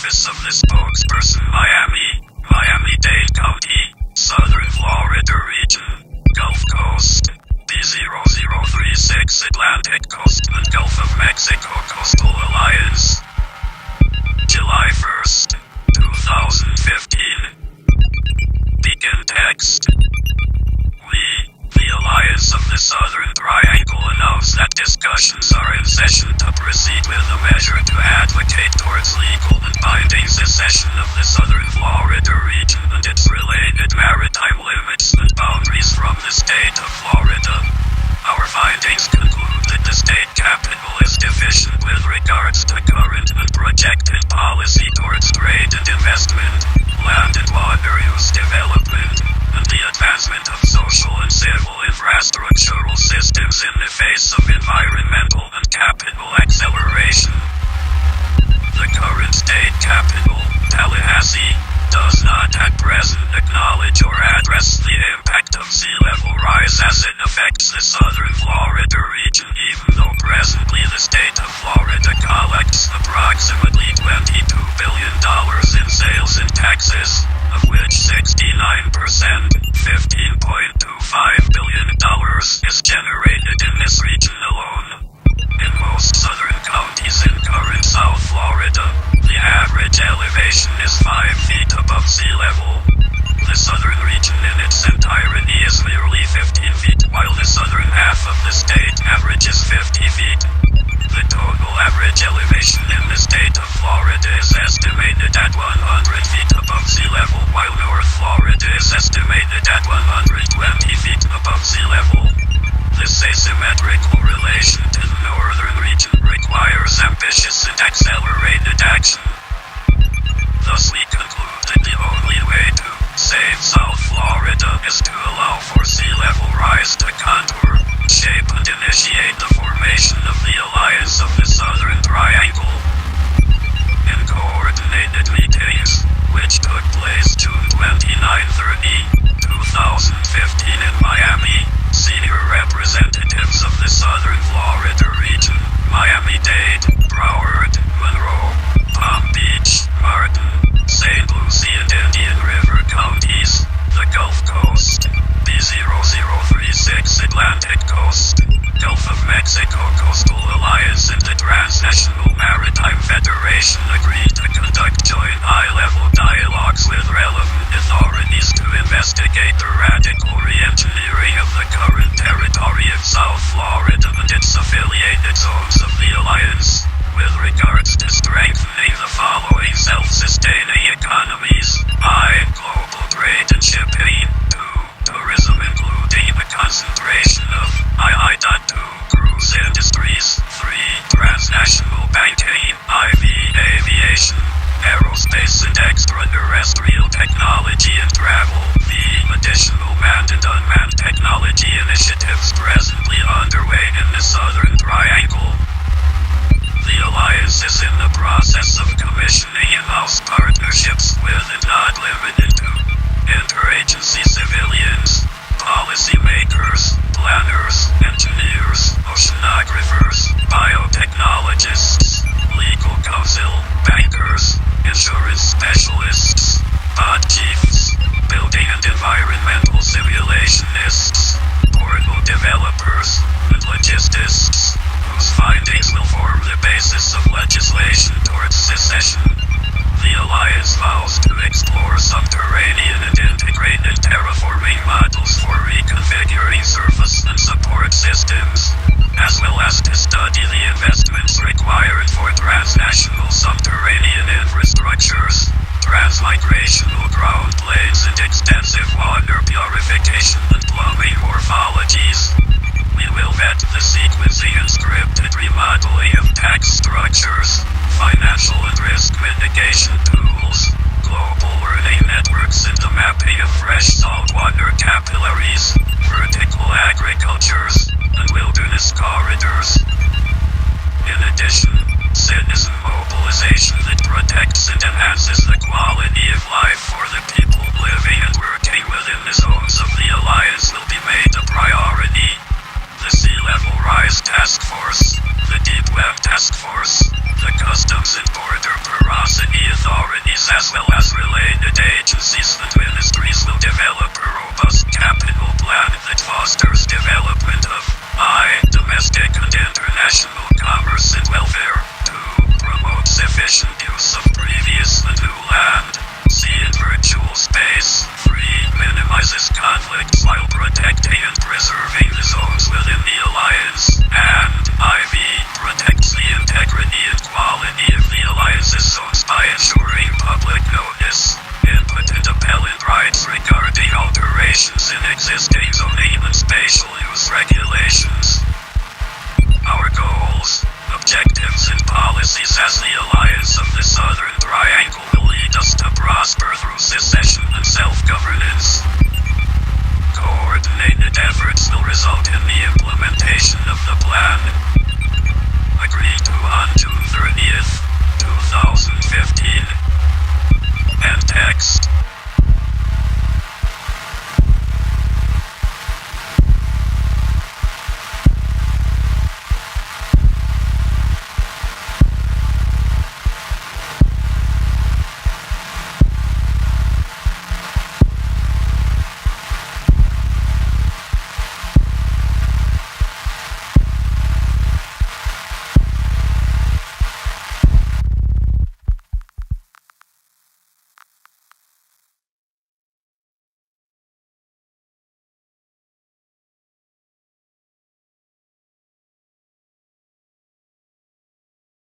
Office of the Spokesperson, Miami-Dade County, Southern Florida Region, Gulf Coast, B0036 Atlantic Coast and Gulf of Mexico Coastal Alliance. July 1st, 2015. Begin text. The Alliance of the Southern Triangle announced that discussions are in session to proceed with a measure to advocate towards legal and binding secession of the Southern Florida region and its related maritime limits and boundaries from the state of Florida. Our findings conclude that the state capital is deficient with regards to current and projected policy towards trade and investment, land and water use development, and the advancement of social and civil infrastructural systems in the face of environmental and capital acceleration. The current state capital, Tallahassee, does not at present acknowledge or address the impact of sea level rise as it affects the Southern Florida region, even though presently the state of Florida collects approximately $22 billion in sales and taxes, of which 69%, $15.25 billion, is generated in this region alone. In most southern counties in current South Florida, the average elevation is 5 feet above sea level. The southern region in its entirety is nearly 15 feet, while the southern half of the state averages 50 feet. The total average elevation in the state of Florida is estimated at 100 feet above sea level, while North Florida is estimated at 120 feet above sea level. This asymmetrical relation to the northern region requires ambitious and accelerated action. Thus we conclude that the only way to save South Florida is to allow for sea level rise to contour, shape and initiate the formation of the Alliance of the Southern Triangle. In coordinated meetings, which took place June 29-30, 2015 in Miami, senior representatives of the Southern Florida region, Miami-Dade, Broward, Monroe, Palm Beach, Martin, St. Lucie and Indian River counties, the Gulf Coast, B0036 Atlantic Coast, Gulf of Mexico Coastal Alliance and the Transnational Maritime Federation agreed to conduct joint high-level dialogues with relevant authorities to investigate the radical re-engineering of the current territory of South Florida and its affiliated zones of the Alliance, with regards to strengthening the following self-sustaining economies: I. Global trade and shipping. 2. Tourism, including the concentration of II.2. Cruise industries. 3. Transnational banking. IV. Aviation, aerospace and extraterrestrial technology and travel. B. Additional manned and unmanned technology initiatives presently underway in the Southern Triangle. The Alliance is in the process of commissioning in-house partnerships with and not limited to interagency civilians, policymakers, planners, engineers, oceanographers, biotechnologists, legal counsel, bankers, insurance specialists, pod chiefs, building and environmental simulationists, portal developers, and logisticists, whose findings will form the basis of legislation towards secession. The Alliance vows to explore subterranean and integrated terraforming models for reconfiguring surface and support systems, as well as to study the investments required for transnational subterranean infrastructures, transmigrational ground planes and extensive water purification and plumbing morphologies. We will vet the sequencing and scripted remodeling of tax structures, financial and risk mitigation tools, global learning networks and the mapping of fresh saltwater capillaries, vertical agricultures, and wilderness corridors. In addition, citizen mobilization that protects and enhances the quality of life for the people living and working within the zones of the Alliance will be made a priority. The Sea Level Rise Task Force, the Deep Web Task Force, the Customs and Border Porosity Authority, authorities as well as related agencies and ministries will develop a robust capital plan that fosters development of domestic and international commerce and welfare. 2. Promotes efficient use of previous and new land, sea and virtual space. 3. Minimizes conflicts while protecting and preserving the zones within the alliance. And IV. Protects the integrity and quality of the alliance's zones by ensuring public notice, input and appellate rights regarding alterations in existing zoning and spatial use regulations. Our goals, objectives and policies as the